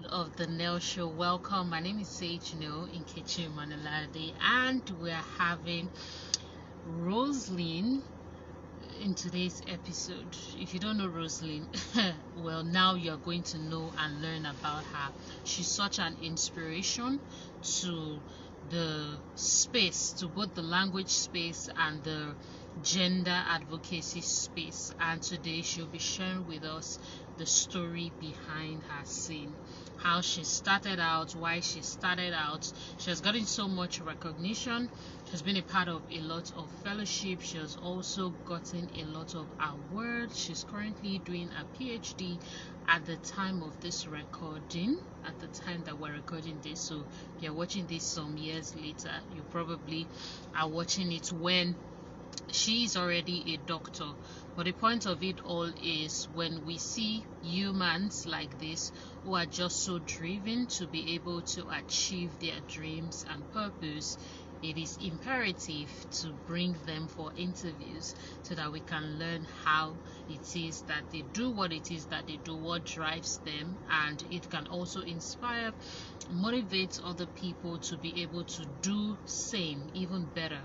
Of the NEL Show. Welcome. My name is SAGENEL in Kitchen Manalade, and we're having Roseline in today's episode. If you don't know Roseline, well, now you're going to know and learn about her. She's such an inspiration to the space, to both the language space and the gender advocacy space. And today she'll be sharing with us the story behind her scene, how she started out, why she started out. She has gotten so much recognition. She's been a part of a lot of fellowship. She has also gotten a lot of awards. She's currently doing a PhD at the time of this recording, at the time that we're recording this. So if you're watching this some years later, you probably are watching it when she is already a doctor. But the point of it all is when we see humans like this who are just so driven to be able to achieve their dreams and purpose, it is imperative to bring them for interviews so that we can learn how it is that they do what it is that they do, what drives them, and it can also inspire, motivate other people to be able to do same, even better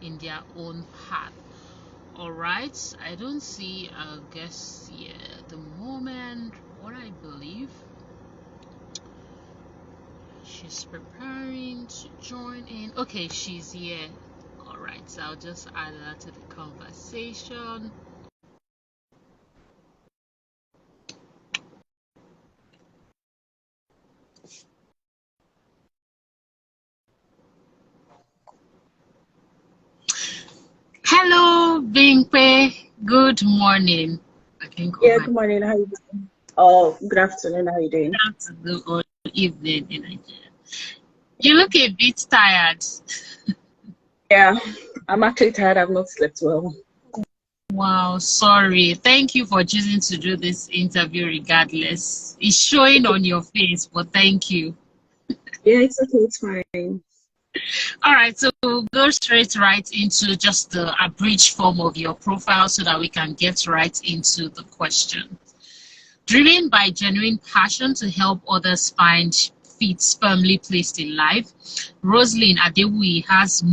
in their own path. All right, I don't see a guest here at the moment. What I believe, she's preparing to join in. Okay, she's here. All right, so I'll just add her to the conversation. Hello, Bingpe. Good morning. I think. Yeah, good morning. How you doing? Oh, good afternoon. How are you doing? Good afternoon or evening in Nigeria. You look a bit tired. Yeah, I'm actually tired. I've not slept well. Wow, sorry. Thank you for choosing to do this interview regardless. It's showing on your face, but thank you. Yeah, it's okay. It's fine. All right, so we'll go straight right into just the abridged form of your profile so that we can get right into the question. Driven by genuine passion to help others find feet firmly placed in life, Roseline Adewuyi has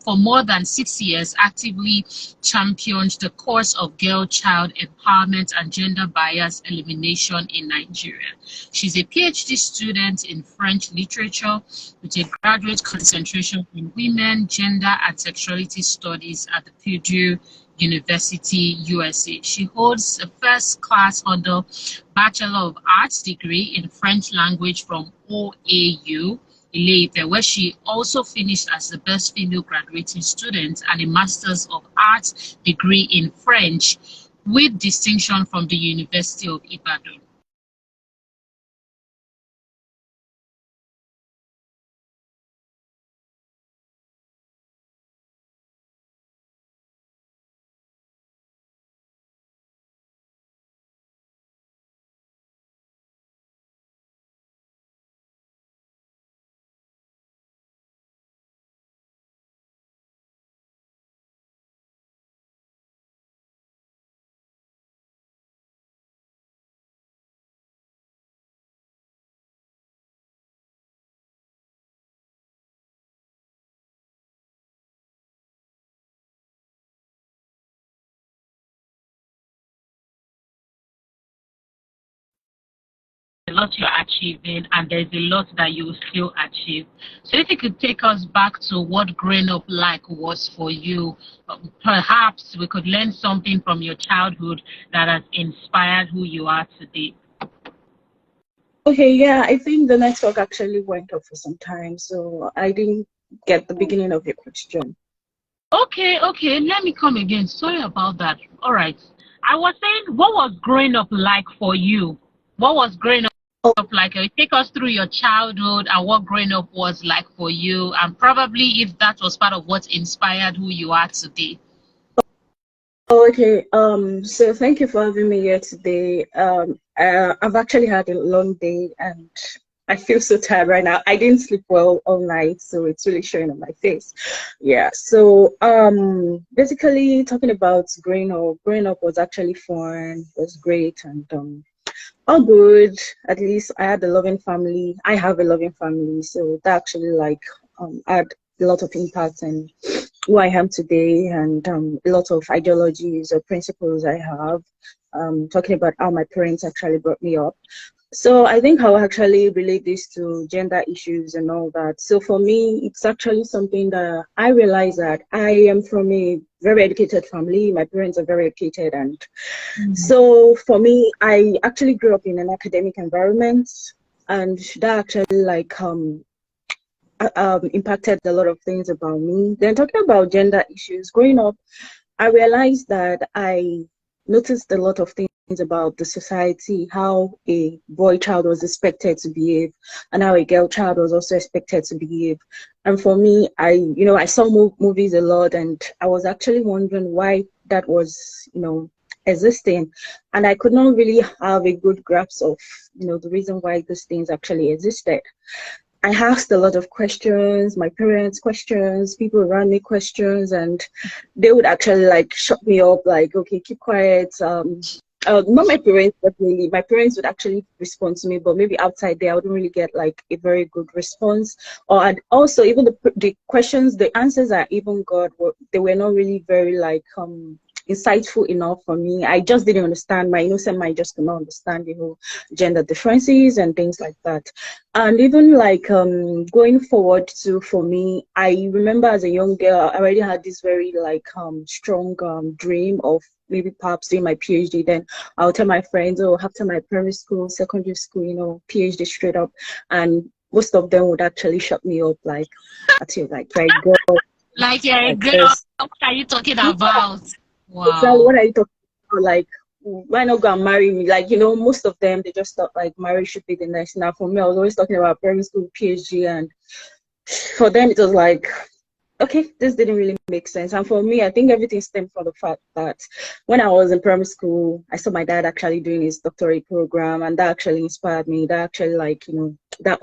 for more than 6 years actively championed the cause of girl-child empowerment and gender bias elimination in Nigeria. She's a PhD student in French literature with a graduate concentration in women, gender, and sexuality studies at the Purdue University, USA. She holds a first-class honor Bachelor of Arts degree in French language from OAU, Ile-Ife, where she also finished as the best female graduating student, and a Master's of Arts degree in French with distinction from the University of Ibadan. A lot you're achieving, and there's a lot that you will still achieve. So if you could take us back to what growing up like was for you, perhaps we could learn something from your childhood that has inspired who you are today. Okay, yeah, I think the network actually went off for some time, so I didn't get the beginning of your question. Okay, let me come again. Sorry about that. All right. I was saying, what was growing up like for you? What was growing up like? Take us through your childhood and what growing up was like for you, and probably if that was part of what inspired who you are today. Okay, so thank you for having me here today. I've actually had a long day and I feel so tired right now. I didn't sleep well all night, so it's really showing on my face. Yeah, so basically talking about growing up was actually fun, was great, and all good. At least I had a loving family. I have a loving family, so that actually like had a lot of impact in who I am today, and a lot of ideologies or principles I have. Talking about how my parents actually brought me up. So I think I'll actually relate this to gender issues and all that. So for me, it's actually something that I realize that I am from a very educated family. My parents are very educated, and so for me, I actually grew up in an academic environment, and that actually like impacted a lot of things about me. Then talking about gender issues, growing up, I realized that I noticed a lot of things about the society, how a boy child was expected to behave and how a girl child was also expected to behave. And for me, I saw movies a lot, and I was actually wondering why that was, existing. And I could not really have a good grasp of, the reason why these things actually existed. I asked a lot of questions, my parents questions, people around me questions, and they would actually like shut me up, like, okay, keep quiet. Not my parents, but really, my parents would actually respond to me, but maybe outside there, I wouldn't really get like a very good response. Or I'd also even the questions, the answers I even got, they were not really very like insightful enough for me. I just didn't understand. My innocent mind just could not understand the whole gender differences and things like that. And even like going forward to, for me, I remember as a young girl, I already had this very like strong dream of maybe perhaps doing my PhD. Then I'll tell my friends, oh, after my primary school, secondary school, PhD straight up. And most of them would actually shut me up, like, at you, like, right, girl, Like you're a like girl. this. What are you talking about? Exactly, Wow. what are you talking about? Like, why not go and marry me? Like, most of them, they just thought like marriage should be the next. Now, for me, I was always talking about primary school, PhD, and for them, it was like, okay, this didn't really make sense. And for me, I think everything stemmed from the fact that when I was in primary school, I saw my dad actually doing his doctorate program, and that actually inspired me. That actually, like, that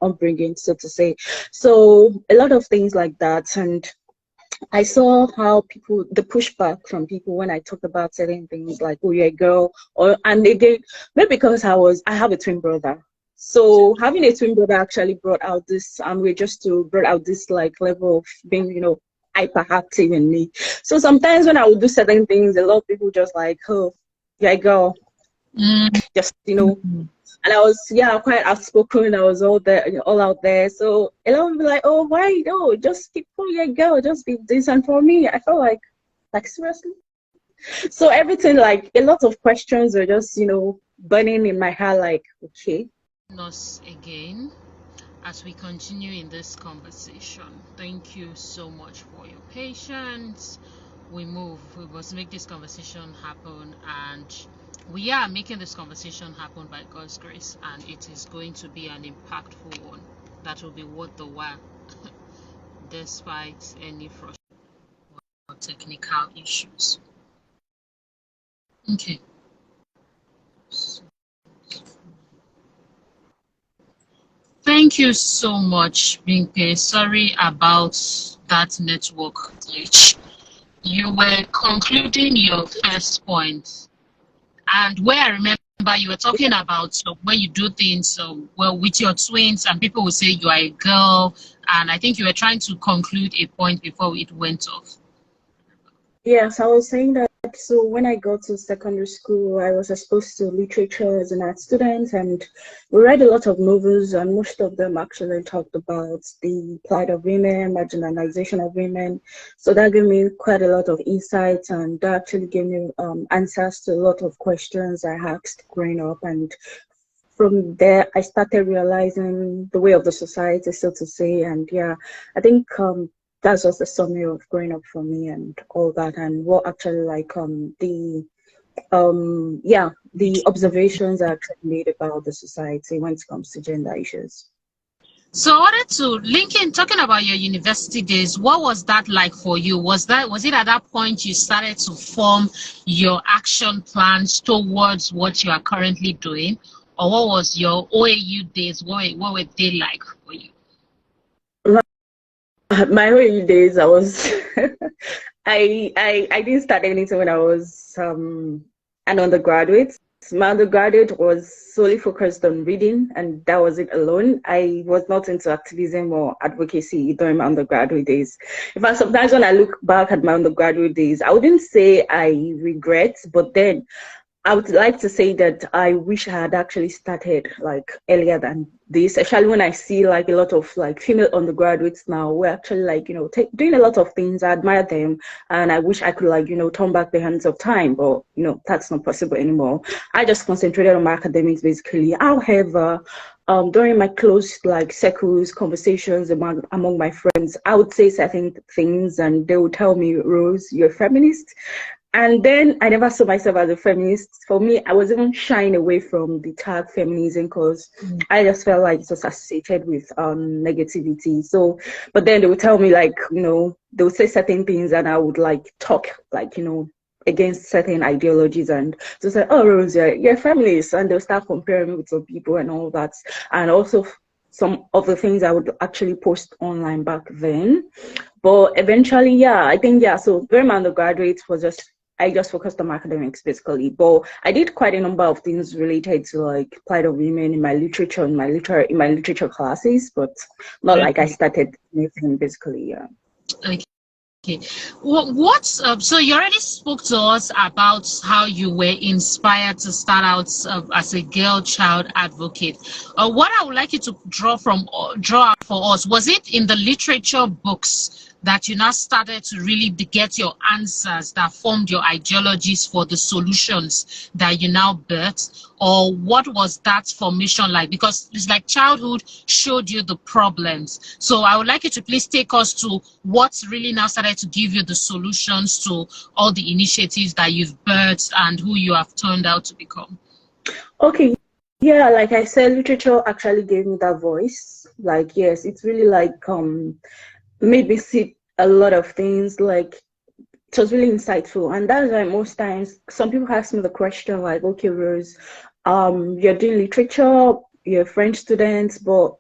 upbringing, so to say. So a lot of things like that. And I saw how the pushback from people when I talked about certain things like, oh, you're a girl, and again, maybe because I have a twin brother. So having a twin brother actually brought out this, we just to brought out this like level of being, hyperactive in me. So sometimes when I would do certain things, a lot of people just like, oh, you're a girl, Mm. just, and I was, quite outspoken. I was all there, all out there. So a lot of people like, oh, why? No, just keep calling a girl, just be decent. For me, I felt like seriously. So everything, like a lot of questions were just, burning in my heart. Like, okay. Us again as we continue in this conversation. Thank you so much for your patience. We must make this conversation happen, and we are making this conversation happen by God's grace, and it is going to be an impactful one that will be worth the while despite any frustrating or technical issues. Okay. Thank you so much, Binke. Sorry about that network glitch. You were concluding your first point, and where I remember you were talking about when you do things well with your twins, and people will say you are a girl, and I think you were trying to conclude a point before it went off. Yes, I was saying that. So when I got to secondary school, I was exposed to literature as an art student, and we read a lot of novels, and most of them actually talked about the plight of women, marginalization of women. So that gave me quite a lot of insights, and that actually gave me answers to a lot of questions I asked growing up. And from there, I started realizing the way of the society, so to say. And I think that's just a summary of growing up for me and all that, and what actually like the observations I actually made about the society when it comes to gender issues. So I wanted to link in talking about your university days. What was that like for you? Was it at that point you started to form your action plans towards what you are currently doing? Or what was your OAU days? What were they like for you? My early days, I was I didn't start anything when I was an undergraduate. my undergraduate was solely focused on reading, and that was it alone. I was not into activism or advocacy during my undergraduate days. In fact, sometimes when I look back at my undergraduate days, I wouldn't say I regret, but then I would like to say that I wish I had actually started like earlier than this, especially when I see like a lot of like female undergraduates now. We're actually like, doing a lot of things. I admire them, and I wish I could like, turn back the hands of time, but that's not possible anymore. I just concentrated on my academics basically. However, during my close like circles, conversations among my friends, I would say certain things, and they would tell me, Rose, you're a feminist. And then I never saw myself as a feminist. For me, I was even shying away from the tag feminism because I just felt like it was associated with negativity. So, but then they would tell me like, they would say certain things and I would like talk like, against certain ideologies, and to say, oh, Rose, you're a feminist. And they'll start comparing me with some people and all that. And also some of the things I would actually post online back then. But eventually, yeah, I think, yeah, so during my undergraduate I just focused on academics basically, but I did quite a number of things related to like plight of women in my literature, in my literature classes, but not like I started anything basically. Yeah. Okay. So you already spoke to us about how you were inspired to start out as a girl child advocate. What I would like you to draw out for us, was it in the literature books that you now started to really get your answers that formed your ideologies for the solutions that you now birthed? Or what was that formation like? Because it's like childhood showed you the problems. So I would like you to please take us to what really now started to give you the solutions to all the initiatives that you've birthed and who you have turned out to become. Okay. Yeah, like I said, literature actually gave me that voice. Like, yes, it's really like made me see a lot of things. Like, it was really insightful, and that's why most times some people ask me the question like, okay, Rose, you're doing literature, you're a French student, but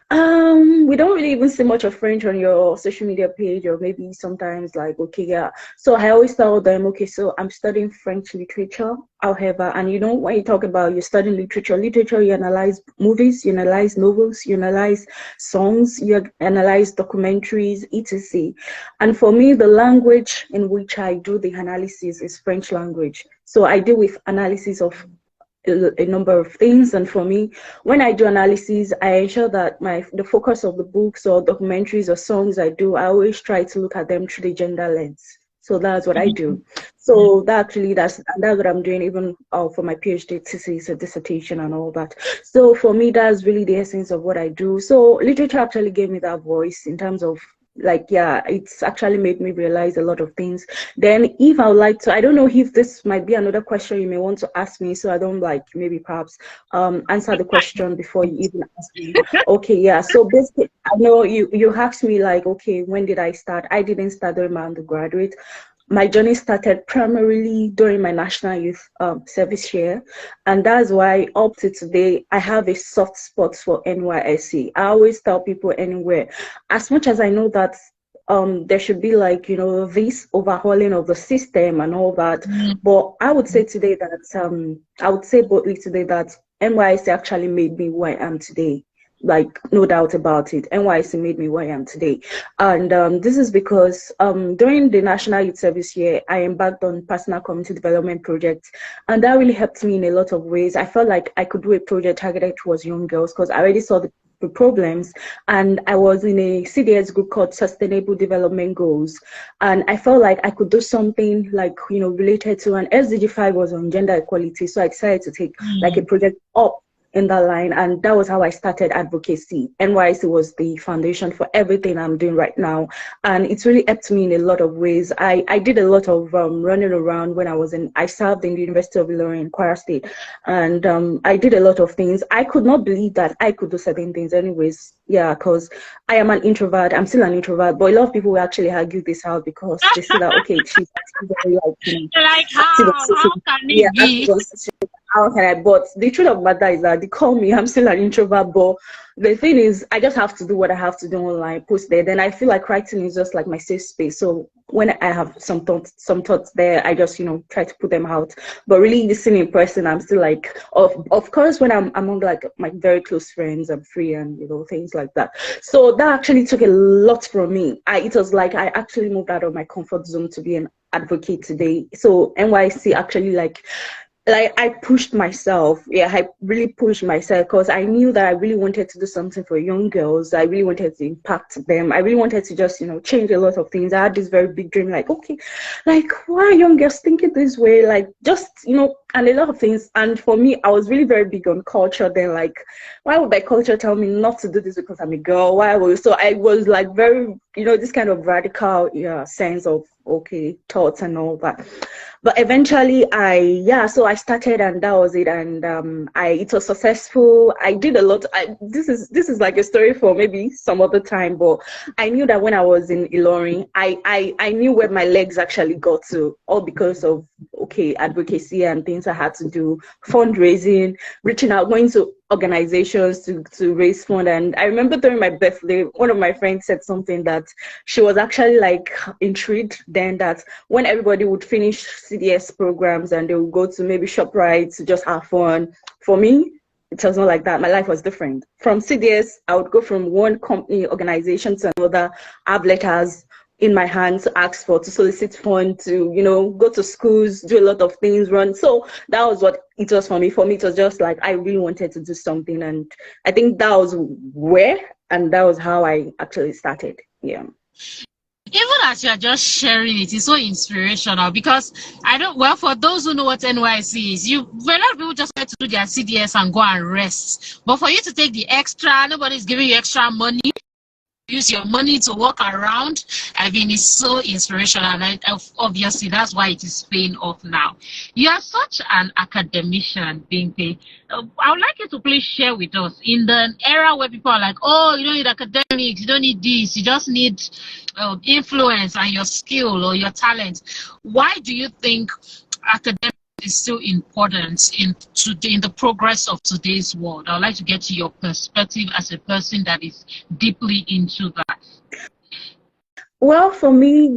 we don't really even see much of French on your social media page, or maybe sometimes like, okay, yeah. So I always tell them, okay, so I'm studying French literature. However, and when you talk about you're studying literature, you analyze movies, you analyze novels, you analyze songs, you analyze documentaries, etc. And for me, the language in which I do the analysis is French language. So I deal with analysis of a number of things, and for me, when I do analysis, I ensure that the focus of the books or documentaries or songs I do, I always try to look at them through the gender lens. So that's what I do. So that's what I'm doing even for my PhD thesis, a dissertation and all that. So for me, that's really the essence of what I do. So literature actually gave me that voice in terms of like, yeah, it's actually made me realize a lot of things. Then if I would like to, I don't know if this might be another question you may want to ask me, so I don't like maybe perhaps answer the question before you even ask me. Okay, yeah, so basically I know you asked me like, okay, when did I start? I didn't start during my undergraduate. My journey started primarily during my National Youth Service year, and that's why up to today I have a soft spot for NYSC. I always tell people anywhere, as much as I know that there should be like this overhauling of the system and all that, but I would say today that I would say boldly today that NYSC actually made me who I am today. Like, no doubt about it, NYSC made me who I am today. And this is because during the National Youth Service year, I embarked on personal community development projects, and that really helped me in a lot of ways. I felt like I could do a project targeted towards young girls because I already saw the problems, and I was in a CDS group called Sustainable Development Goals, and I felt like I could do something like related to, and SDG 5 was on gender equality, so I decided to take like a project up in that line, and that was how I started advocacy. NYSC was the foundation for everything I'm doing right now, and it's really helped me in a lot of ways. I did a lot of running around when I served in the University of Ilorin in Kwara State, and I did a lot of things. I could not believe that I could do certain things anyways, yeah, because I am an introvert. I'm still an introvert, but a lot of people will actually argue this out because they say that, okay, she's very like, like how can it be? how can I? But the truth of the matter is that they call me, I'm still an introvert, but the thing is, I just have to do what I have to do online, post there. Then I feel like writing is just like my safe space. So when I have some thoughts there, I just, try to put them out. But really listening in person, I'm still like, of course, when I'm among like my very close friends, I'm free and, things like that. So that actually took a lot from me. It was like I actually moved out of my comfort zone to be an advocate today. So NYC actually like I pushed myself. Yeah, I really pushed myself because I knew that I really wanted to do something for young girls. I really wanted to impact them. I really wanted to just, change a lot of things. I had this very big dream, like, okay, like, why are young girls thinking this way? Like, just, and a lot of things. And for me, I was really very big on culture then. Like, why would my culture tell me not to do this because I'm a girl? So I was like very, this kind of radical sense of, okay, thoughts and all that. But eventually so I started and that was it. And it was successful. I did a lot. This is like a story for maybe some other time, but I knew that when I was in Ilorin, I knew where my legs actually got to, all because of, advocacy and things I had to do, fundraising, reaching out, going to organizations to raise fund. And I remember during my birthday, one of my friends said something that she was actually like intrigued then, that when everybody would finish CDS programs and they would go to maybe ShopRite to just have fun. For me, it was not like that. My life was different. From CDS, I would go from one company, organization to another, have letters in my hands to ask for, to solicit fund, to, go to schools, do a lot of things, run. So that was what it was for me. For me, it was just like, I really wanted to do something. And I think that was and that was how I actually started. Yeah. Even as you're just sharing it, it's so inspirational because for those who know what NYC is, a lot of people just like to do their CDS and go and rest. But for you to take the extra, nobody's giving you extra money. Use your money to walk around. I mean, it's so inspirational, and obviously that's why it is paying off now. You are such an academician, Bimpe. I would like you to please share with us, in the era where people are like, oh, you don't need academics, you don't need this, you just need influence and your skill or your talent. Why do you think academics is still important in the progress of today's world? I'd like to get your perspective as a person that is deeply into that. Well, for me,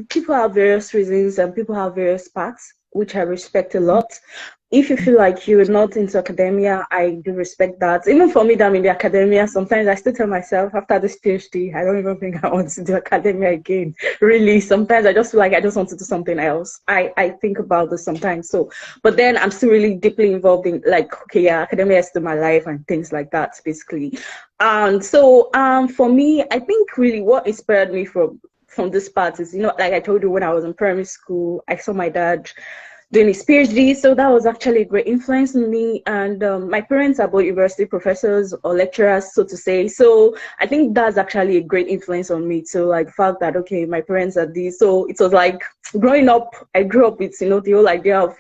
people have various reasons and people have various paths, which I respect a lot. If you feel like you're not into academia, I do respect that. Even for me, that I'm in the academia, sometimes I still tell myself after this PhD, I don't even think I want to do academia again. Really, sometimes I just feel like I just want to do something else. I think about this sometimes. So, but then I'm still really deeply involved in academia is still my life and things like that, basically. So for me, I think really what inspired me from this part is, like I told you, when I was in primary school, I saw my dad doing his PhD, so that was actually a great influence on me. And my parents are both university professors or lecturers, so to say. So I think that's actually a great influence on me too. Like the fact that my parents are these. So it was like growing up, I grew up with the whole idea of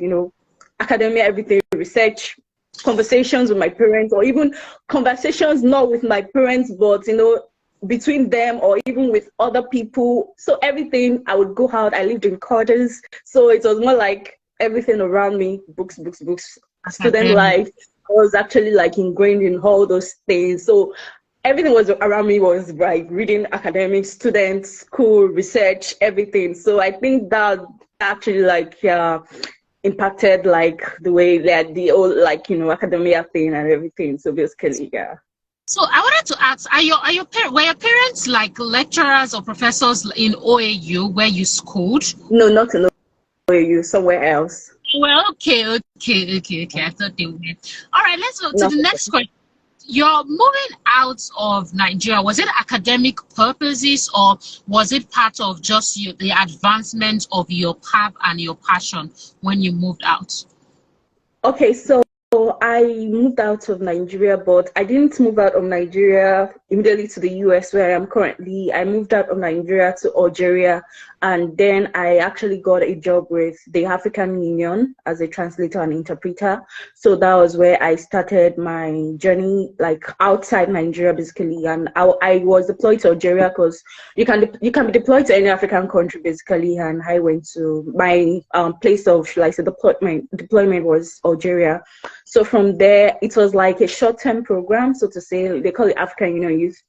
academia, everything, research, conversations with my parents, or even conversations not with my parents, but between them or even with other people. So everything, I would go out. I lived in quarters, so it was more like everything around me, books, student life. I was actually like ingrained in all those things. So everything was around me was like reading, academics, students, school, research, everything. So I think that actually impacted like the way that the old academia thing and everything. So basically, yeah. So I wanted to ask, were your parents like lecturers or professors in OAU where you schooled? No, not in OAU, somewhere else. Well, okay. I thought they were. All right, let's go to the next question. You're moving out of Nigeria. Was it academic purposes, or was it part of just the advancement of your path and your passion when you moved out? Okay, so I moved out of Nigeria, but I didn't move out of Nigeria immediately to the US where I am currently. I moved out of Nigeria to Algeria, and then I actually got a job with the African Union as a translator and interpreter. So that was where I started my journey, like outside Nigeria, basically. And I was deployed to Algeria because you can be deployed to any African country, basically. And I went to my place of, like, the deployment was Algeria. So from there, it was like a short-term program, so to say. They call it African Union Youth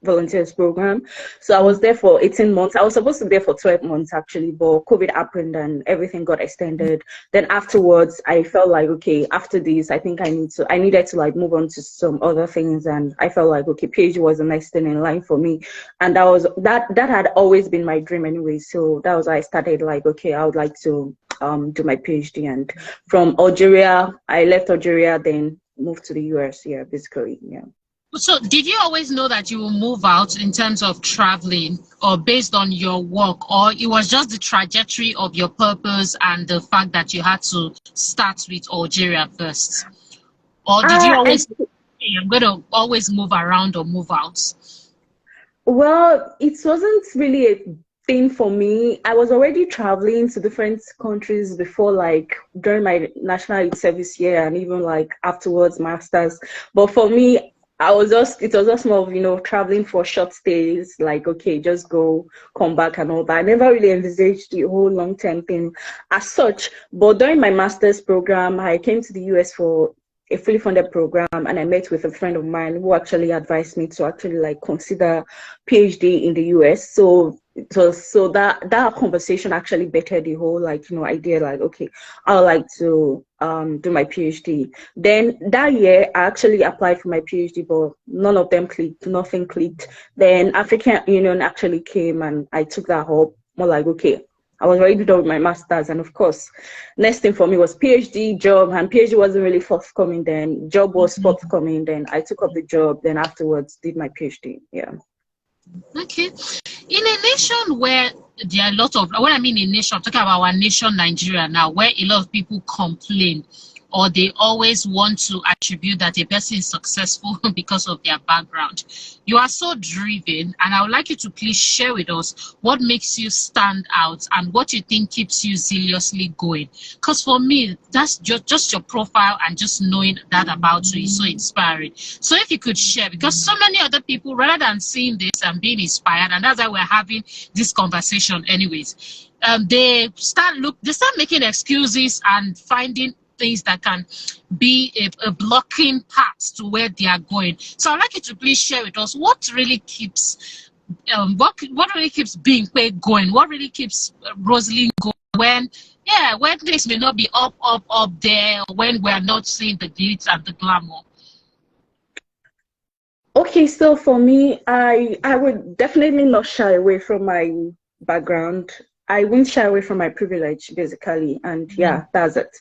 Volunteers Program. So I was there for 18 months. I was supposed to be there for 12 months, actually, but COVID happened and everything got extended. Then afterwards, I felt like, okay, after this, I think I needed to like move on to some other things. And I felt like, okay, PhD was the next thing in line for me. And that had always been my dream anyway. So that was why I started like, okay, I would like to do my PhD. And from Algeria, I left Algeria, then moved to the US, yeah, basically, yeah. So did you always know that you will move out in terms of traveling, or based on your work, or it was just the trajectory of your purpose and the fact that you had to start with Algeria first? Or did you always say, hey, I'm going to always move around or move out? Well, it wasn't really a thing for me. I was already traveling to different countries before, like during my national youth service year and even like afterwards masters. But for me, it was just more of, you know, traveling for short stays, like, okay, just go, come back and all that. I never really envisaged the whole long-term thing as such. But during my master's program, I came to the US for a fully funded program, and I met with a friend of mine who actually advised me to actually like consider PhD in the US. So that conversation actually bettered the whole, like, you know, idea, like, okay, I would like to do my PhD. Then that year I actually applied for my PhD, but none of them clicked, nothing clicked. Then African Union actually came and I took that up, more like, okay, I was already done with my master's, and of course, next thing for me was PhD job, and PhD wasn't really forthcoming then. Job was forthcoming, then I took up the job, then afterwards did my PhD, yeah. Okay. In a nation where there are a lot of, when I mean a nation, I'm talking about our nation, Nigeria now, where a lot of people complain, or they always want to attribute that a person is successful because of their background. You are so driven, and I would like you to please share with us what makes you stand out and what you think keeps you zealously going. Because for me, that's just your profile, and just knowing that about you is so inspiring. So if you could share, because so many other people, rather than seeing this and being inspired, and that's why we're having this conversation anyways, they start making excuses and finding things that can be a blocking path to where they are going. So I'd like you to please share with us what really keeps what really keeps being going, what really keeps Roseline going when things may not be up there, when we're not seeing the glitz and the glamour. Okay, so for me, I would definitely not shy away from my background. I wouldn't shy away from my privilege, basically, and yeah, that's it.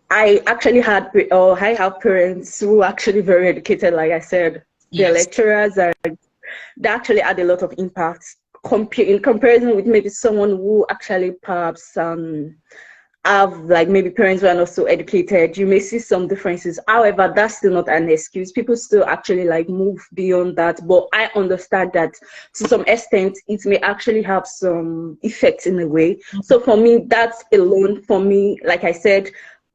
I actually I have parents who are actually very educated, like I said. They're lecturers, and they actually had a lot of impact in comparison with maybe someone who actually perhaps have like maybe parents who are not so educated. You may see some differences. However, that's still not an excuse. People still actually like move beyond that. But I understand that to some extent it may actually have some effect in a way. So for me, that's alone, for me, like I said,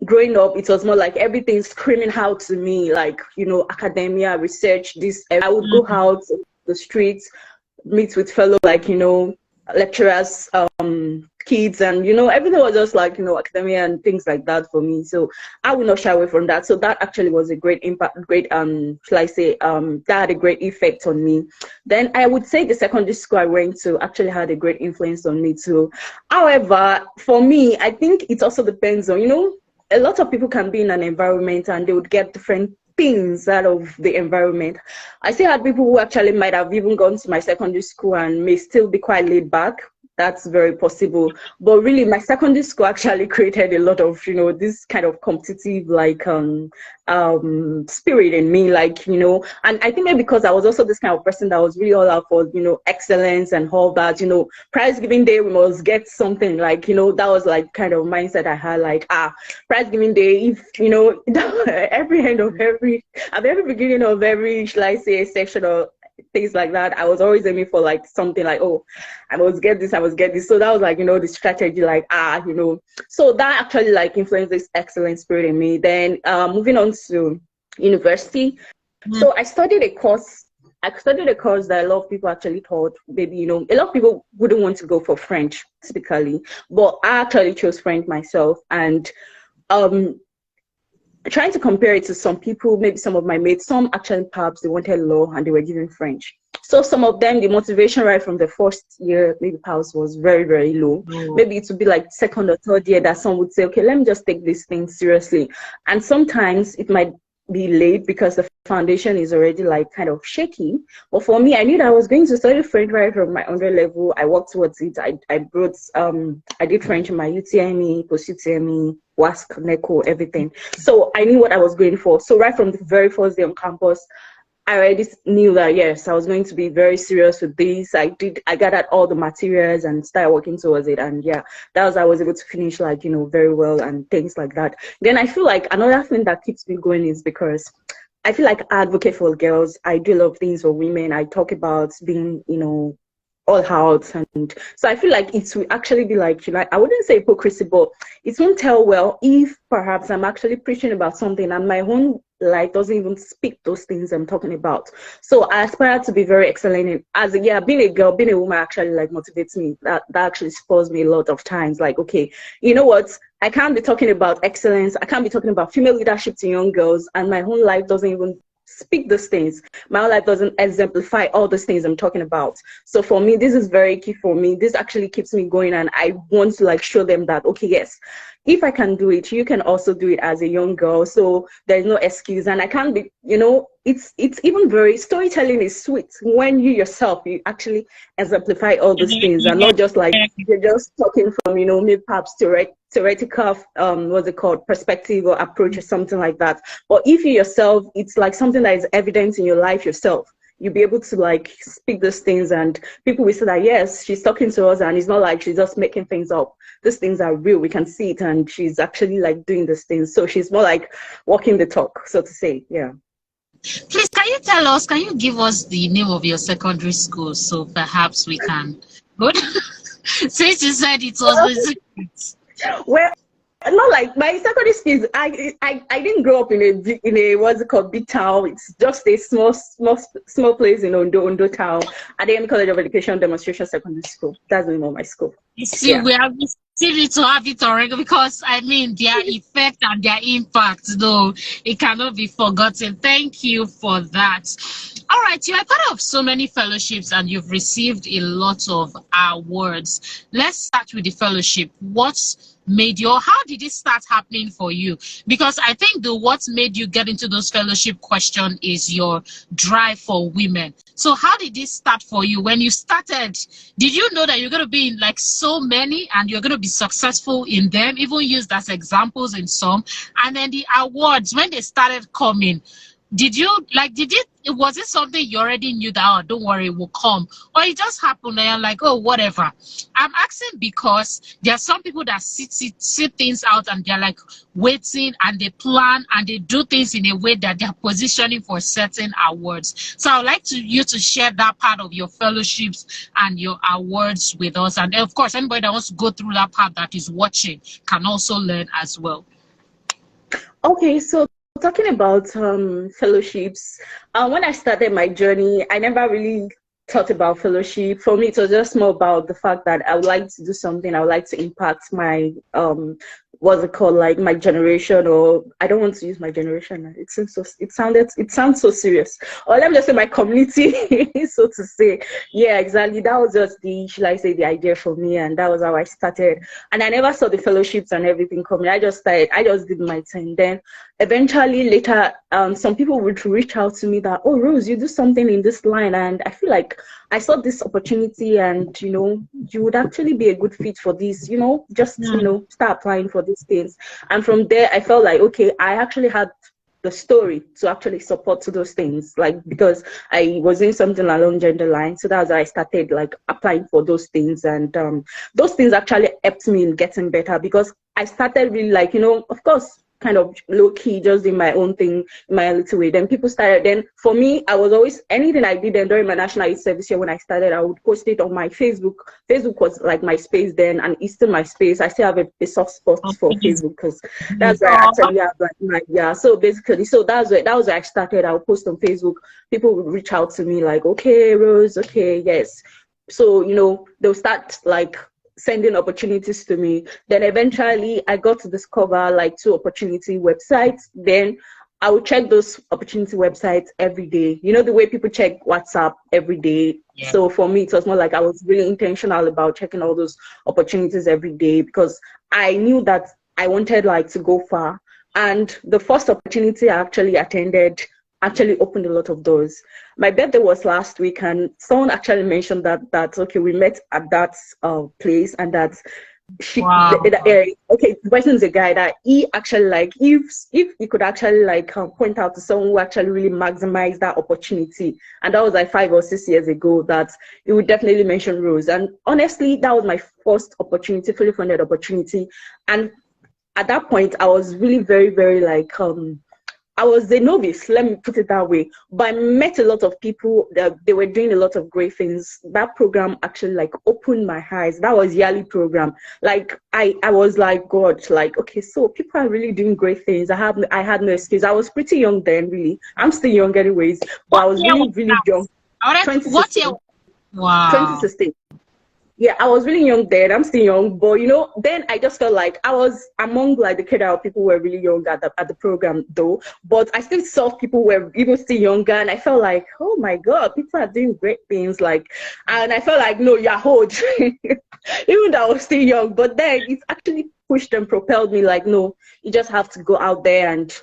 growing up, it was more like everything screaming out to me, like, you know, academia, research, this. I would go out on the streets, meet with fellow, like, you know, lecturers, kids, and, you know, everything was just like, you know, academia and things like that for me. So I would not shy away from that. So that actually was a great impact, shall I say, that had a great effect on me. Then I would say the secondary school I went to actually had a great influence on me too. However, for me, I think it also depends on, you know, a lot of people can be in an environment and they would get different things out of the environment. I still had people who actually might have even gone to my secondary school and may still be quite laid back. that's very possible. But really, my secondary school actually created a lot of, you know, this kind of competitive, like, spirit in me, like, you know. And I think maybe because I was also this kind of person that was really all out for, you know, excellence and all that, you know, prize giving day, we must get something, like, you know, that was like kind of mindset I had, like, prize giving day, if, you know, every end of every, at the very beginning of every, shall I say, section or things like that, I was always aiming for like something like, oh, I must get this, I must get this. So that was like, you know, the strategy, like, you know, so that actually like influenced this excellent spirit in me. Then moving on to university. So I studied a course that a lot of people actually thought maybe, you know, a lot of people wouldn't want to go for French typically, but I actually chose French myself. And trying to compare it to some people, maybe some of my mates, some actually perhaps they wanted law and they were given French. So some of them, the motivation right from the first year, maybe perhaps was very, very low. Maybe it would be like second or third year that some would say, okay, let me just take this thing seriously. And sometimes it might be late because the foundation is already like kind of shaky. But for me, I knew that I was going to study French right from my under level. I worked towards it. I did French in my UTME, post UTME, WASC, NECO, everything. So I knew what I was going for. So right from the very first day on campus, I already knew that yes, I was going to be very serious with this. I gathered all the materials and started working towards it. And yeah, that was, I was able to finish like, you know, very well and things like that. Then I feel like another thing that keeps me going is because I feel like I advocate for girls. I do a lot of things for women. I talk about being, you know, all out. And so I feel like it will actually be like, you know, I wouldn't say hypocrisy, but it won't tell well if perhaps I'm actually preaching about something and my own life doesn't even speak those things I'm talking about. So I aspire to be very excellent in, as yeah, being a girl, being a woman actually like motivates me. That actually spurs me a lot of times. Like, okay, you know what? I can't be talking about excellence. I can't be talking about female leadership to young girls, and my whole life doesn't even speak those things. My whole life doesn't exemplify all those things I'm talking about. So for me, this is very key for me. This actually keeps me going, and I want to like show them that, okay, yes, if I can do it, you can also do it as a young girl. So there's no excuse. And I can't be, you know, it's even very, storytelling is sweet when you yourself, you actually exemplify all those things and not just like you're just talking from, you know, maybe perhaps theoretical, what's it called, perspective or approach or something like that. But if you yourself, it's like something that is evident in your life yourself. You'll be able to like speak those things and people will say that, yes, she's talking to us and it's not like she's just making things up. These things are real. We can see it and she's actually like doing these things. So she's more like walking the talk, so to say. Yeah. Please, can you tell us, can you give us the name of your secondary school so perhaps we can good? Since you said it was a secret. Well, not like my secondary school. I didn't grow up in a what's it called, big town. It's just a small place in Ondo town. Adewuyi College of Education Demonstration Secondary School. That's the name of my school. You see, we have still to have it already because I mean their effect and their impact, though it cannot be forgotten. Thank you for that. All right, you are part of so many fellowships and you've received a lot of awards. Let's start with the fellowship. What's made you, how did it start happening for you? Because I think what made you get into those fellowship question is your drive for women. So how did this start for you? When you started, did you know that you're going to be in like so many and you're going to be successful in them, even used as examples in some? And then the awards, when they started coming, was it something you already knew that, oh, don't worry, it will come? Or it just happened and you're like, oh, whatever? I'm asking because there are some people that sit things out and they're like waiting and they plan and they do things in a way that they're positioning for certain awards. So I'd like you to share that part of your fellowships and your awards with us. And of course, anybody that wants to go through that part that is watching can also learn as well. Okay, so talking about fellowships, when I started my journey, I never really thought about fellowship. For me, it was just more about the fact that I would like to do something. I would like to impact my what's it called, like my generation, or I don't want to use my generation. It seems so, it sounds so serious. Or let me just say my community, so to say. Yeah, exactly. That was just the, should I say, the idea for me, and that was how I started. And I never saw the fellowships and everything coming. I just started. I just did my thing. Then eventually later, some people would reach out to me that, oh Rose, you do something in this line, and I feel like I saw this opportunity, and you would actually be a good fit for this, just start applying for these things. And from there I felt like, okay, I actually had the story to actually support to those things, like, because I was doing something along gender line. So that's why I started like applying for those things, and those things actually helped me in getting better, because I started really, like, of course, kind of low-key, just doing my own thing in my little way. Then people started, then for me, I was always, anything I did then during my national youth service year when I started, I would post it on my Facebook. Facebook was like my space then, and it's still my space. I still have a soft spot for Facebook, because that's where I actually have like my, so basically, so that was where I started. I would post on Facebook. People would reach out to me like, okay, Rose, okay, yes. So, they'll start like sending opportunities to me. Then eventually I got to discover like 2 opportunity websites. Then I would check those opportunity websites every day. The way people check WhatsApp every day. Yeah. So for me, it was more like I was really intentional about checking all those opportunities every day, because I knew that I wanted like to go far. And the first opportunity I actually attended actually opened a lot of doors. My birthday was last week, and someone actually mentioned that okay, we met at that place, and that Wow. Okay, the person is a guy that he actually, like, if he could actually like point out to someone who actually really maximized that opportunity, and that was like 5 or 6 years ago, that he would definitely mention Rose. And honestly, that was my first opportunity, fully funded opportunity. And at that point, I was really very, very like I was a novice, let me put it that way, but I met a lot of people that they were doing a lot of great things. That program actually like opened my eyes. That was yearly program. Like I was like, God, like, okay, so people are really doing great things. I had no excuse. I was pretty young then, really. I'm still young anyways, but I was really, really young. What year? Wow. 2016. Yeah, I was really young then. I'm still young, but then I just felt like I was among like the cadre of people who were really young at the program though. But I still saw people who were even still younger, and I felt like, oh my God, people are doing great things. Like, and I felt like, no, you're old, even though I was still young. But then it actually pushed and propelled me, like, no, you just have to go out there and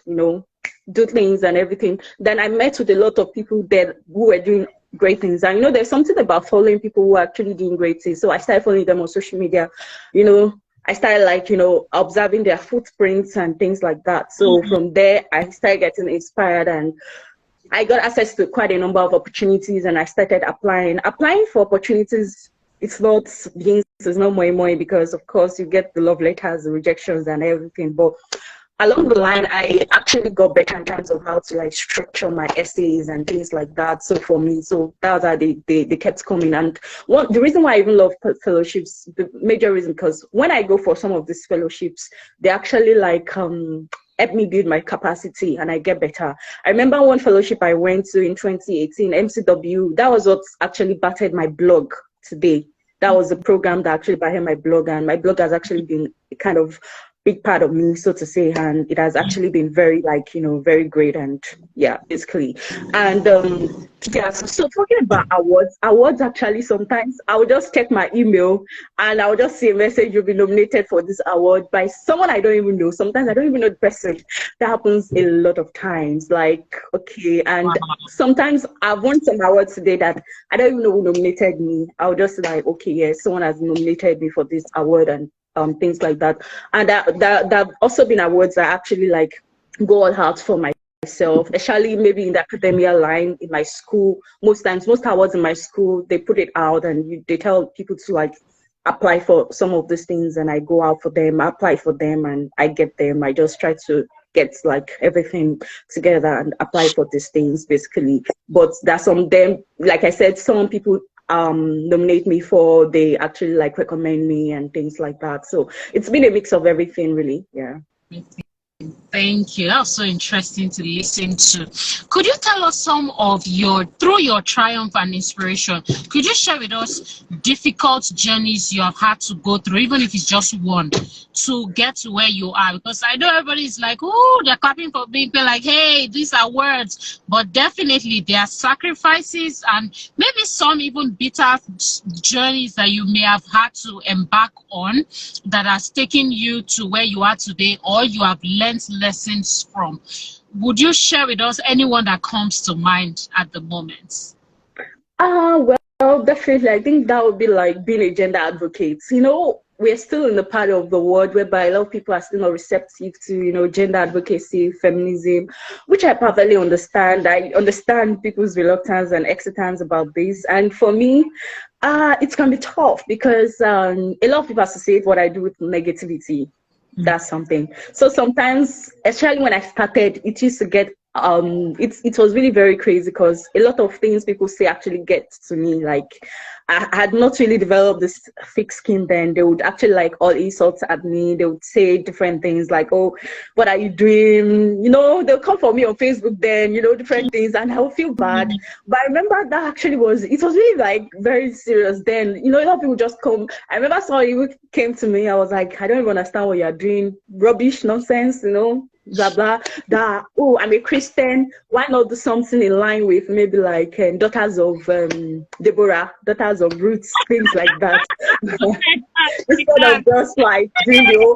do things and everything. Then I met with a lot of people there who were doing great things, and there's something about following people who are actually doing great things. So I started following them on social media. I started like observing their footprints and things like that. So from there I started getting inspired, and I got access to quite a number of opportunities, and I started applying for opportunities. It's not more, because of course you get the love letters, the rejections and everything, but along the line, I actually got better in terms of how to like structure my essays and things like that. So for me, so that was how they kept coming. And the reason why I even love fellowships, the major reason, because when I go for some of these fellowships, they actually like help me build my capacity, and I get better. I remember one fellowship I went to in 2018, MCW. That was what actually battered my blog today. That was the program that actually battered my blog, and my blog has actually been kind of big part of me, so to say, and it has actually been very like very great. And yeah, basically. And yeah, so talking about awards actually, sometimes I would just check my email and I would just see a message, you'll be nominated for this award by someone I don't even know. Sometimes I don't even know the person. That happens a lot of times, like, okay. And sometimes I've won some awards today that I don't even know who nominated me. I'll just like, okay, yes, someone has nominated me for this award, and things like that. And that have also been awards that actually like go all out for myself, especially maybe in the academia line in my school. Most awards in my school, they put it out, and they tell people to like apply for some of these things, and I go out for them, I apply for them, and I get them. I just try to get like everything together and apply for these things, basically. But there's some them, like I said, some people nominate me for, they actually like recommend me and things like that. So it's been a mix of everything, really. Yeah. Thank you. That was so interesting to listen to. Could you tell us some of through your triumph and inspiration, could you share with us difficult journeys you have had to go through, even if it's just one, to get to where you are? Because I know everybody's like, oh, they're clapping for being like, hey, these are words. But definitely there are sacrifices and maybe some even bitter journeys that you may have had to embark on that has taken you to where you are today, or you have learned lessons from. Would you share with us anyone that comes to mind at the moment? Well, definitely. I think that would be like being a gender advocate. You know, we're still in the part of the world whereby a lot of people are still not receptive to, you know, gender advocacy, feminism, which I perfectly understand. I understand people's reluctance and hesitance about this. And for me, it can be tough because a lot of people associate what I do with negativity. That's something. So sometimes, especially when I started, it used to get it was really very crazy because a lot of things people say actually get to me. Like I had not really developed this thick skin then. They would actually like all insults at me. They would say different things like, oh, what are you doing? You know, they'll come for me on Facebook then, you know, different things, and I would feel bad. But I remember that actually it was really like very serious then. You know, a lot of people just come. I remember somebody who came to me, I was like, I don't even understand what you're doing. Rubbish, nonsense, you know. Blah blah that. Oh, I'm a Christian, why not do something in line with maybe like daughters of Deborah, daughters of Ruth, things like that. Instead of just like doing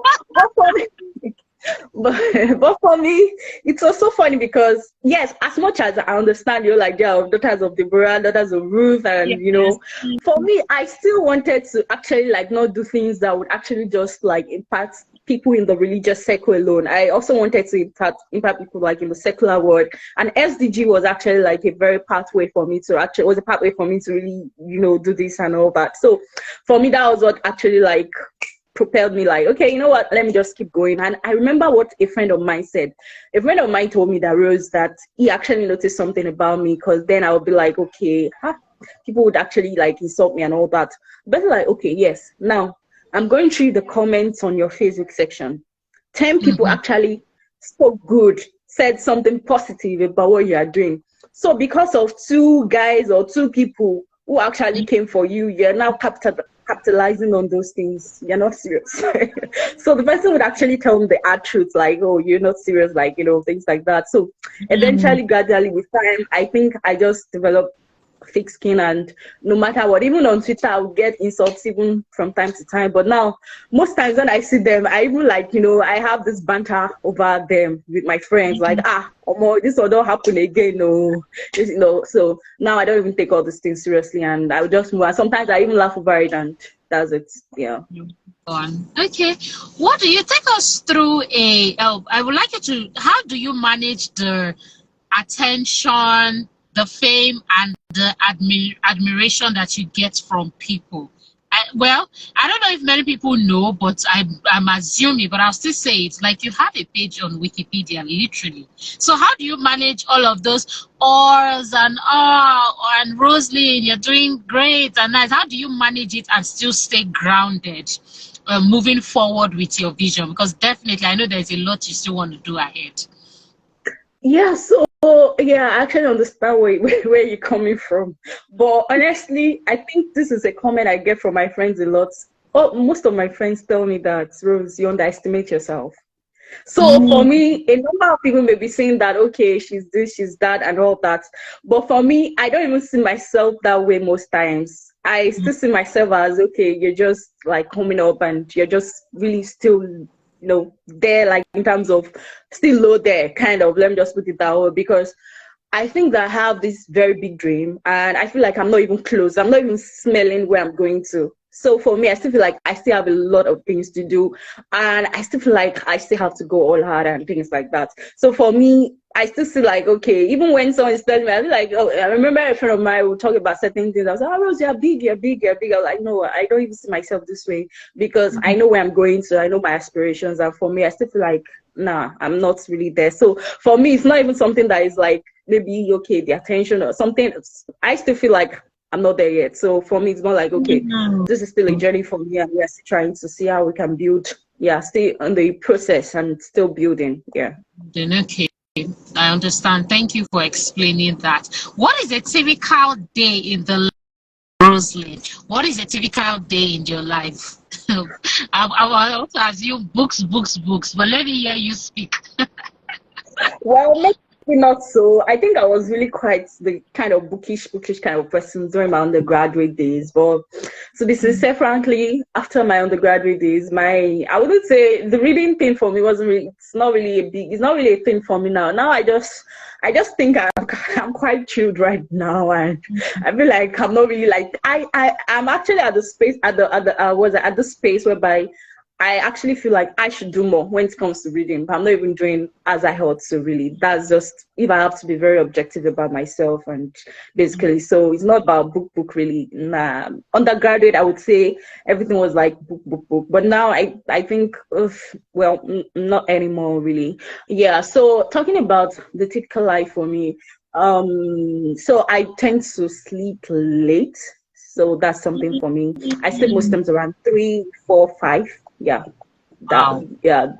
but for me, it's also funny because yes, as much as I understand you're like, yeah, daughters of Deborah, daughters of Ruth, and Yes. you know, for me, I still wanted to actually like not do things that would actually just like impact people in the religious circle alone. I also wanted to impact people like in the secular world, and SDG was actually like a very pathway for me to actually was a pathway for me to really, you know, do this and all that. So for me, that was what actually like propelled me like, okay, you know what, let me just keep going. And I remember what a friend of mine said. A friend of mine told me that, Rose, that he actually noticed something about me, because then I would be like, okay, people would actually like insult me and all that. But like, okay, yes, now I'm going through the comments on your Facebook section. 10 people actually spoke good, said something positive about what you are doing. So because of 2 guys or 2 people who actually came for you, you're now capitalizing on those things. You're not serious. So the person would actually tell them the hard truth, like, oh, you're not serious, like, you know, things like that. So eventually, gradually with time, I think I just developed thick skin, and no matter what, even on Twitter, I would get insults even from time to time. But now, most times when I see them, I even like, you know, I have this banter over them with my friends, like, this will not happen again, no, you know. So now I don't even take all these things seriously, and I would just move. And sometimes I even laugh over it, and that's it. Yeah. Okay, what do you take us through I would like you to, how do you manage the attention, the fame, and the admiration that you get from people? Well, I don't know if many people know, but I'm assuming, but I'll still say it. Like, you have a page on Wikipedia, literally. So how do you manage all of those ors and and Roseline, you're doing great and nice. How do you manage it and still stay grounded, moving forward with your vision? Because definitely, I know there's a lot you still want to do ahead. Yeah, so yeah, I actually understand where you're coming from. But honestly, I think this is a comment I get from my friends a lot. Oh, most of my friends tell me that, Rose, you underestimate yourself. So for me, a number of people may be saying that, okay, she's this, she's that, and all that. But for me, I don't even see myself that way most times. I still see myself as, okay, you're just like coming up and you're just really still, you know, there, like in terms of still low there, kind of. Let me just put it that way, because I think that I have this very big dream, and I feel like I'm not even close. I'm not even smelling where I'm going to. So for me, I still feel like I still have a lot of things to do, and I still feel like I still have to go all hard and things like that. So for me, I still feel like, okay, even when someone is telling me, I feel like, oh, I remember a friend of mine would talk about certain things. I was like, oh, Rose, you're big, you're big, you're big. I was like, no, I don't even see myself this way, because I know where I'm going to, I know my aspirations, and for me, I still feel like, nah, I'm not really there. So for me, it's not even something that is like, maybe, okay, the attention or something. I still feel like I'm not there yet. So for me, it's more like, okay, this is still a journey for me, and we're still trying to see how we can build, yeah, still in the process and still building. Yeah. Then okay, I understand. Thank you for explaining that. What is a typical day in the life of Roseline? What is a typical day in your life? I also assume books, books, books, but let me hear you speak. Well, maybe not so. I think I was really quite the kind of bookish kind of person during my undergraduate days. But to be sincere, frankly, after my undergraduate days, I wouldn't say the reading thing for me wasn't really, it's not really a thing for me now. Now I just think I'm quite chilled right now, and I feel like I'm not really like, I'm actually at the space, at the space whereby I actually feel like I should do more when it comes to reading, but I'm not even doing as I ought to really. That's just if I have to be very objective about myself, and basically, so it's not about book really. Nah. Undergraduate, I would say everything was like book. But now I think, well, not anymore really. Yeah. So talking about the typical life for me, so I tend to sleep late. So that's something for me. I sleep most times around 3, 4, 5. Yeah, Wow.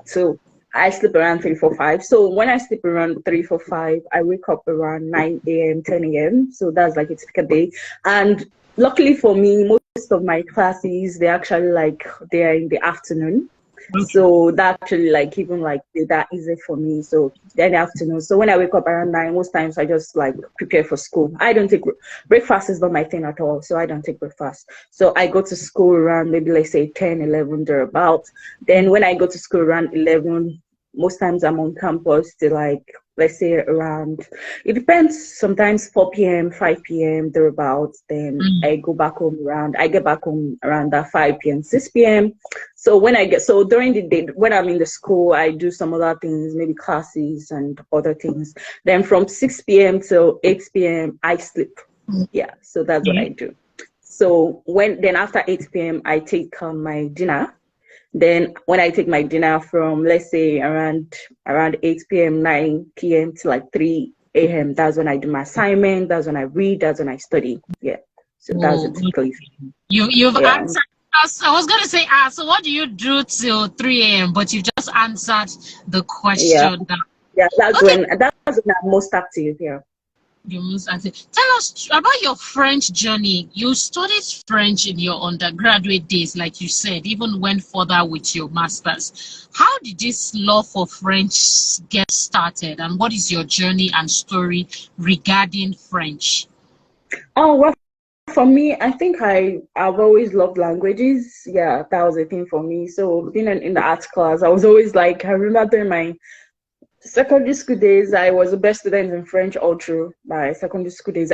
so I sleep around 3, 4, 5. So when I sleep around 3, 4, 5, I wake up around 9 a.m., 10 a.m. So that's like a typical day. And luckily for me, most of my classes, they're in the afternoon. So that actually like even like that easy for me. So then the afternoon. So when I wake up around 9, most times I just like prepare for school. I don't take breakfast is not my thing at all. So I don't take breakfast. So I go to school around maybe let's say 10, 11 thereabout. Then when I go to school around 11, most times I'm on campus till like let's say around, it depends, sometimes 4 p.m., 5 p.m. thereabouts. Then I get back home around that 5 p.m., 6 p.m. So during the day, when I'm in the school, I do some other things, maybe classes and other things. Then from 6 p.m. till 8 p.m., I sleep. Yeah, so that's what I do. So then after 8 p.m., I take my dinner. Then when I take my dinner from, let's say, around 8 p.m., 9 p.m. to like 3 a.m., that's when I do my assignment, that's when I read, that's when I study. Yeah. So that's it typically. You've answered us. I was gonna say, so what do you do till 3 a.m.? But you just answered the question. Yeah, that's when I'm most active. Yeah. You most active. Tell us about your French journey. You studied French in your undergraduate days, like you said, even went further with your masters. How did this love for French get started, and what is your journey and story regarding French? Oh, well, for me, I think I've always loved languages. Yeah, that was a thing for me. So being in the arts class, I was always like, I remember during my secondary school days, I was the best student in French all through my secondary school days,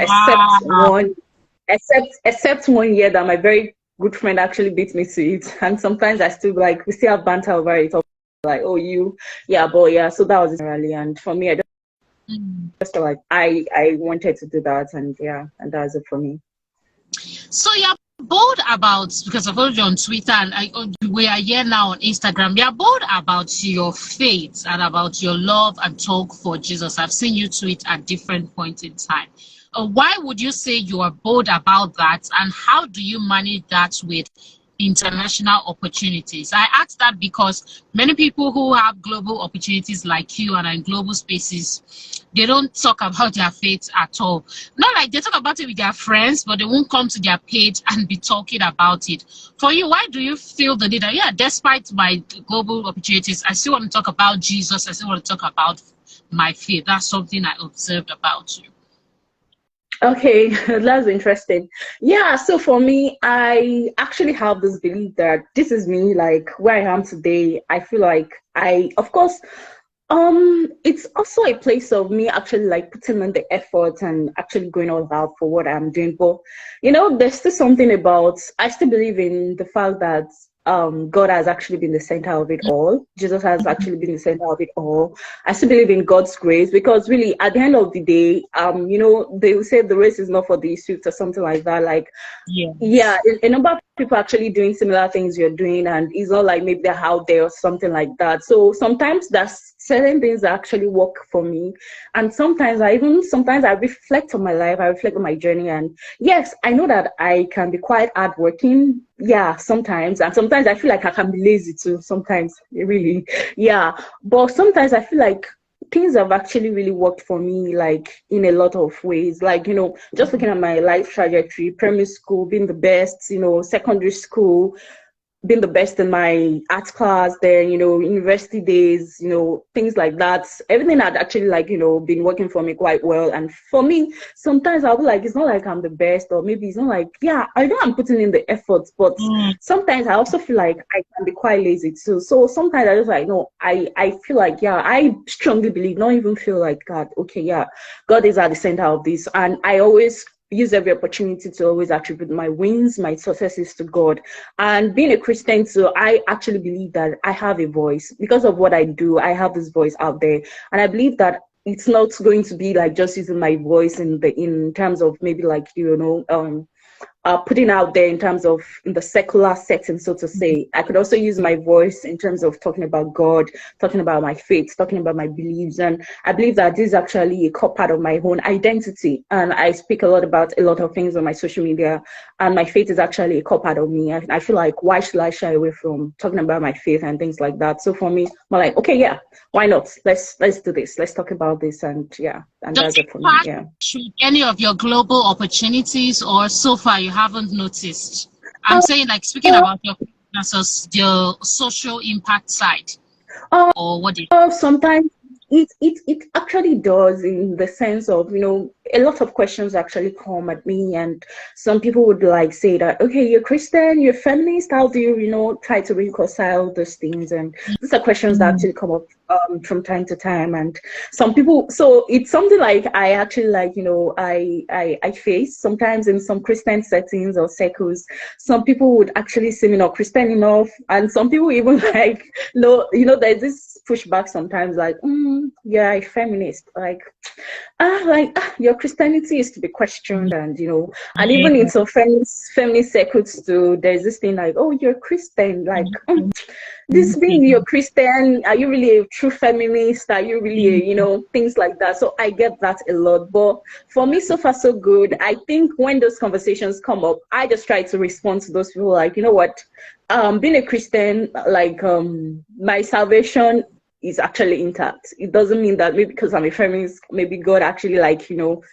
except one year that my very good friend actually beat me to it. And sometimes I still like, we still have banter over it. Like, oh, so that was really, and for me, I just felt like I wanted to do that, and yeah, and that's it for me. So you're bold about, because I followed you on Twitter and we are here now on Instagram, you're bold about your faith and about your love and talk for Jesus. I've seen you tweet at different points in time. Why would you say you are bold about that, and how do you manage that with international opportunities? I ask that because many people who have global opportunities like you and in global spaces, they don't talk about their faith at all. Not like they talk about it with their friends, but they won't come to their page and be talking about it. For you, why do you feel the need that, yeah, despite my global opportunities, I still want to talk about Jesus, I still want to talk about my faith? That's something I observed about you. Okay, that's interesting. Yeah, so for me, I actually have this belief that this is me, like where I am today. I feel like of course, it's also a place of me actually like putting in the effort and actually going all out for what I'm doing. But there's still something about, I still believe in the fact that God has actually been the center of it all. Jesus has actually been the center of it all. I still believe in God's grace, because really at the end of the day, they will say the race is not for the swift or something like that. Like, yeah, a number of people actually doing similar things you're doing, and it's not like maybe they're out there or something like that. So sometimes that's certain things that actually work for me. And sometimes I reflect on my life, I reflect on my journey. And yes, I know that I can be quite hardworking. Yeah, sometimes. And sometimes I feel like I can be lazy too. Sometimes, really. Yeah. But sometimes I feel like things have actually really worked for me, like in a lot of ways. Like, just looking at my life trajectory, primary school being the best, secondary school being the best in my art class, then university days, things like that. Everything had actually, like, been working for me quite well. And for me, sometimes I'll be like, it's not like I'm the best, or maybe it's not like, yeah, I know I'm putting in the efforts, but sometimes I also feel like I can be quite lazy too. So sometimes I just like, no, I feel like, yeah, I strongly believe, not even feel like, God, okay, yeah, God is at the center of this. And I always use every opportunity to always attribute my wins, my successes to God. And being a Christian, so I actually believe that I have a voice. Because of what I do, I have this voice out there. And I believe that it's not going to be like just using my voice in terms of maybe like, putting out there in terms of in the secular setting, so to say. I could also use my voice in terms of talking about God, talking about my faith, talking about my beliefs. And I believe that this is actually a core part of my own identity. And I speak a lot about a lot of things on my social media. And my faith is actually a core part of me. I feel like, why should I shy away from talking about my faith and things like that? So for me, I'm like, okay, yeah, why not? Let's do this. Let's talk about this. And yeah, and Does that's it it for me. pass Yeah. through any of your global opportunities, or so far you haven't noticed? I'm saying, like, speaking about your social impact side, Um, or what do you? Sometimes it actually does, in the sense of, a lot of questions actually come at me, and some people would like say that, okay, you're Christian, you're feminist, how do you, try to reconcile those things? And these are questions that actually come up from time to time. And some people, so it's something like I actually like, I face sometimes in some Christian settings or circles. Some people would actually say me not Christian enough, and some people even like, no, there's this pushback sometimes, like, yeah, a feminist, like, your Christianity is to be questioned. And and even in some feminist circles too, there's this thing like, oh, you're Christian, like, this being you're Christian, are you really a true feminist? Are you really things like that? So I get that a lot. But for me, so far so good. I think when those conversations come up, I just try to respond to those people like, you know what, being a Christian, like, my salvation is actually intact. It doesn't mean that maybe because I'm a feminist, maybe God actually, like,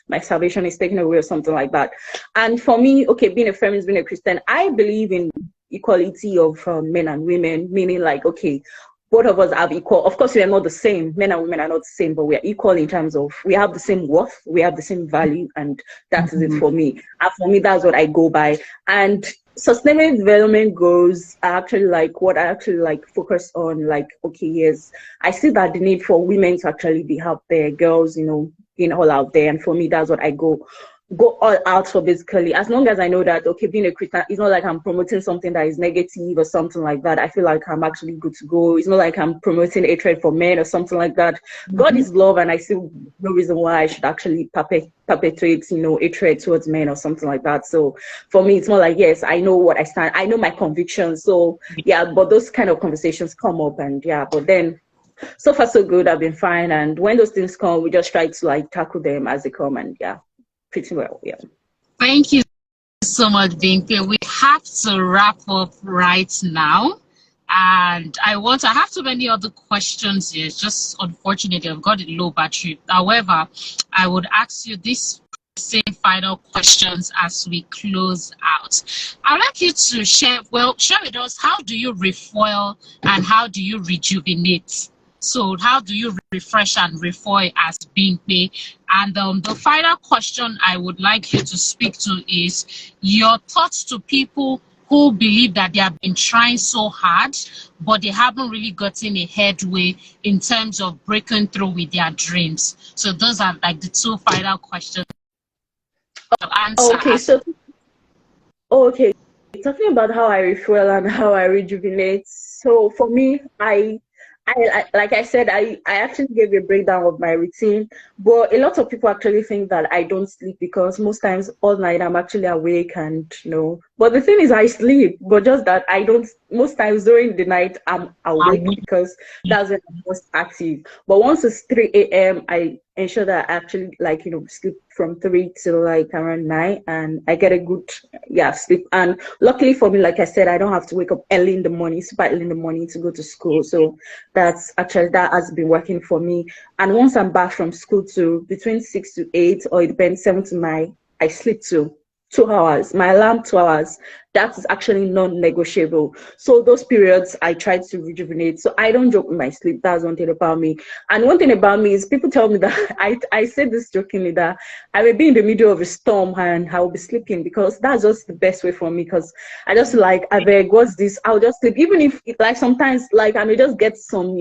my salvation is taken away or something like that. And for me, okay, being a feminist, being a Christian, I believe in equality of men and women, meaning like, okay, both of us have equal. Of course, we are not the same. Men and women are not the same, but we are equal in terms of we have the same worth, we have the same value, and that is it for me. And for me, that's what I go by. And sustainable development goals are actually like what I actually like focus on. Like, okay, yes, I see that the need for women to actually be out there, girls, being all out there. And for me, that's what I go all out for, basically. As long as I know that, okay, being a Christian, it's not like I'm promoting something that is negative or something like that. I feel like I'm actually good to go. It's not like I'm promoting hatred for men or something like that. God is love, and I see no reason why I should actually perpetrate, hatred towards men or something like that. So for me, it's more like, yes, I know what I stand, I know my convictions. So yeah, but those kind of conversations come up, and yeah, but then so far so good. I've been fine. And when those things come, we just try to like tackle them as they come, and yeah, pretty well. Yeah. Thank you so much, Binke. We have to wrap up right now. And I have too many other questions here. It's just unfortunately I've got a low battery. However, I would ask you this same final questions as we close out. I'd like you to share with us, how do you refuel and how do you rejuvenate? So how do you refresh and refuel as Binke? And the final question I would like you to speak to is your thoughts to people who believe that they have been trying so hard, but they haven't really gotten a headway in terms of breaking through with their dreams. So those are like the two final questions to answer. Okay, talking about how I refuel and how I rejuvenate. So for me, Like I said, I actually gave a breakdown of my routine, but a lot of people actually think that I don't sleep because most times all night I'm actually awake and But the thing is, I sleep, but just that I don't. Most times during the night I'm awake because that's when I'm most active. But once it's 3 a.m., I ensure that I actually sleep from 3 to like around 9, and I get a good sleep. And luckily for me, like I said, I don't have to wake up early in the morning, super early in the morning to go to school. So that has been working for me. And once I'm back from school to between 6 to 8, or it depends, 7 to 9, I sleep too. 2 hours. My alarm 2 hours. That is actually non-negotiable. So those periods I try to rejuvenate. So I don't joke with my sleep. That's one thing about me. And one thing about me is people tell me that I say this jokingly that I will be in the middle of a storm and I will be sleeping because that's just the best way for me. Because I just like, I beg, what's this? I'll just sleep. Even if like sometimes like I may just get some,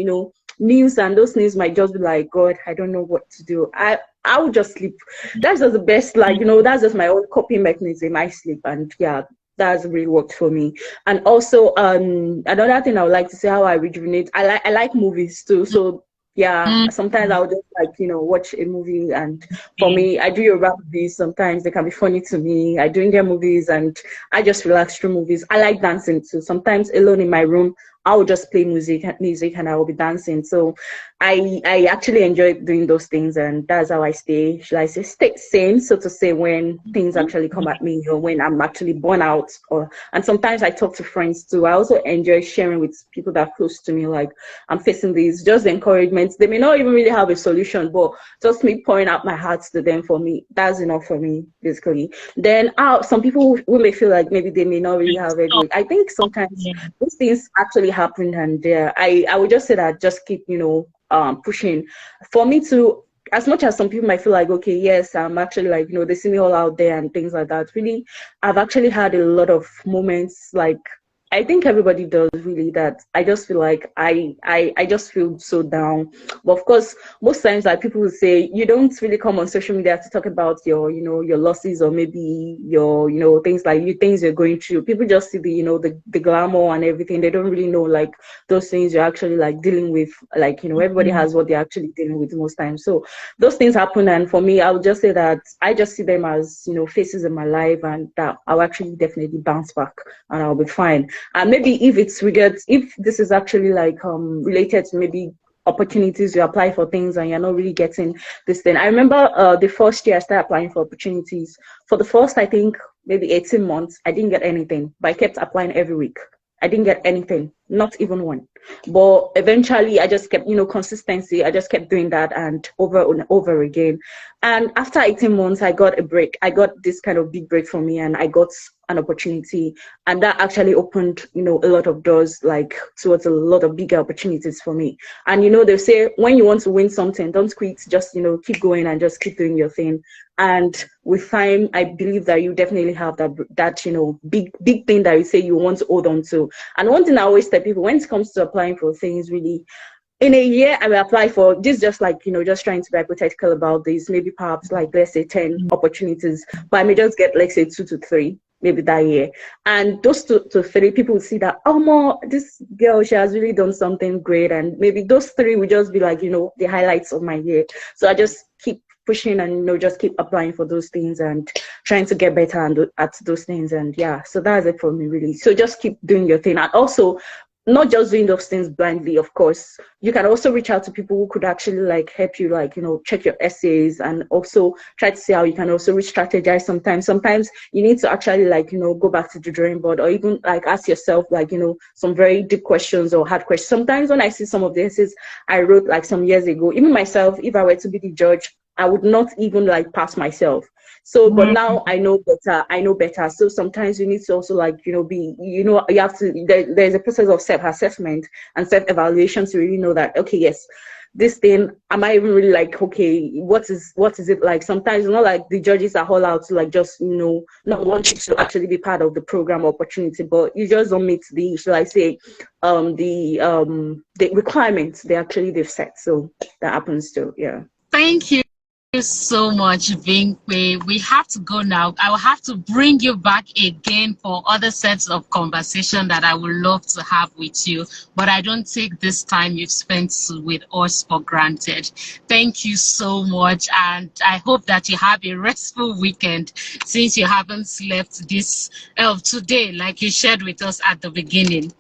news, and those news might just be like, God, I don't know what to do. I would just sleep. That's just the best, that's just my own coping mechanism. I sleep, and that's really worked for me. And also, another thing I would like to say how I rejuvenate. I like movies too. So sometimes I'll just watch a movie, and for me, I do Yoruba movies. Sometimes they can be funny to me. I do Indian movies, and I just relax through movies. I like dancing too. Sometimes alone in my room, I will just play music, and I will be dancing. So I actually enjoy doing those things, and that's how I stay, should I say, stay sane, so to say, when things actually come at me, or when I'm actually burnt out. And sometimes I talk to friends too. I also enjoy sharing with people that are close to me, like I'm facing these, just the encouragement. They may not even really have a solution, but just me pouring out my heart to them, for me, that's enough for me, basically. Then some people who may feel like maybe they may not really have a good. I think sometimes these things actually happen, and I would just say that just keep pushing. For me to, as much as some people might feel like, okay, yes, I'm actually like, they see me all out there and things like that. Really, I've actually had a lot of moments, like I think everybody does, really, that I just feel like I just feel so down. But of course, most times, like, people will say you don't really come on social media to talk about your your losses, or maybe your things you're going through. People just see the the glamour and everything. They don't really know like those things you're actually like dealing with. Like everybody has what they're actually dealing with most times. So those things happen, and for me, I would just say that I just see them as phases in my life, and that I'll actually definitely bounce back and I'll be fine. And maybe if if this is actually like related to maybe opportunities, you apply for things and you're not really getting this thing. I remember the first year I started applying for opportunities. For the first, I think maybe 18 months, I didn't get anything, but I kept applying every week. I didn't get anything, not even one. But eventually I just kept, consistency. I just kept doing that, and over again. And after 18 months, I got a break. I got this kind of big break for me, and I got an opportunity. And that actually opened, a lot of doors, like towards a lot of bigger opportunities for me. And, they say when you want to win something, don't quit, just, keep going and just keep doing your thing. And with time, I believe that you definitely have that big thing that you say you want to hold on to. And one thing I always tell people when it comes to applying for things, really, in a year I will apply for this, just like just trying to be hypothetical about this, maybe perhaps like let's say 10 opportunities, but I may just get, let's say, 2 to 3 maybe that year. And those 2 to 3 people will see that, oh, more, this girl, she has really done something great, and maybe those 3 will just be like the highlights of my year. So I just keep pushing and just keep applying for those things and trying to get better at those things. And so that's it for me, really. So just keep doing your thing, and also not just doing those things blindly. Of course, you can also reach out to people who could actually like help you, like check your essays, and also try to see how you can also re-strategize. Sometimes you need to actually like go back to the drawing board, or even like ask yourself like some very deep questions or hard questions. Sometimes when I see some of the essays I wrote like some years ago, even myself, if I were to be the judge, I would not even like pass myself. So, but now I know better. So sometimes you need to also like, you have to, there's a process of self-assessment and self-evaluation to really know that, okay, yes, this thing, am I even really like, okay, what is it like? Sometimes it's not like the judges are all out to like just, not want you to actually be part of the program opportunity, but you just don't meet the, shall I say, the requirements they've set. So that happens too, yeah. Thank you you so much, Vinkwe. We have to go now. I will have to bring you back again for other sets of conversation that I would love to have with you. But I don't take this time you've spent with us for granted. Thank you so much. And I hope that you have a restful weekend since you haven't slept this today, like you shared with us at the beginning.